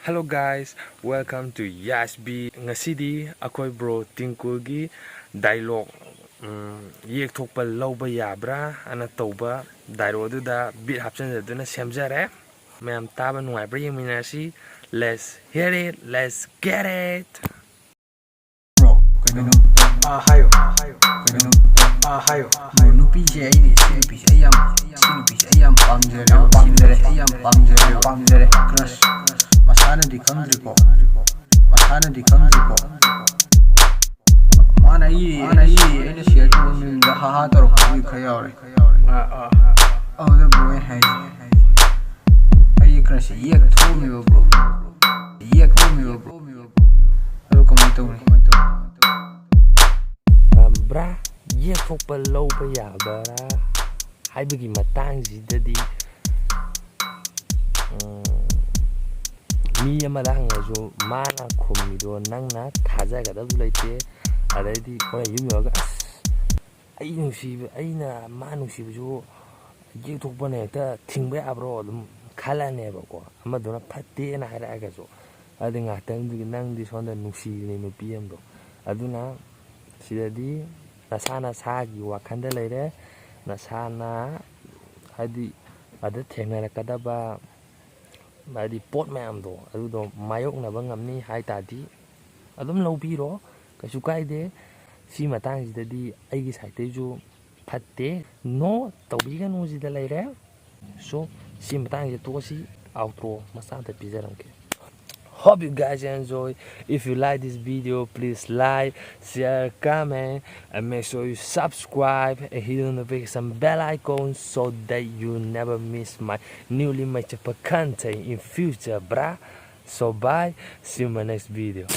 Hello guys, welcome to Yifbz. Ngasidi akoy bro TinkCool gi dialogue yek Thokpa Loaba Yabra ana tauba dialogue du da beat hapchen du na semjare. Mayam taba Nungngaiba yeminasi. Let's hear it, let's get it. Bro, kano hayo. Kano hayo. Nupi je ai ni Nupi ayam pamjere crush masana di kamdripo mana yi ene share to min da ha taro ku khayawre oh the boy hay crush yek thomi bro aro comment to Bra yek Thokpa Loaba Yabara haibagi matangsidadi mi amada hangajo mana khomido nangna thajagadabu leite adaidi kora yumyoga ai nungsiba aina ma nungsibujo yek Thokpa ne ta thingba yabro adum khalaneba ko amadona phatte na hairagajo adi ngatang du nangdi sonda nungsini nupi amdo aduna sidadi nasana sagi wakhanda leire nasana hadi ada thengnarakadaba adi pot mayamdo adudo mayoknaba ngamni haitadi adum lobiro kasu kaide si matangsidadi aigi saiteju phatte no tobiganu sida leire so si matangje tosi outro masanta pijaramke. Hope you guys enjoy. If you like this video, please like, share, comment, and make sure you subscribe and hit the notification bell icon so that you never miss my newly made content in future, brah. So bye, see you in my next video.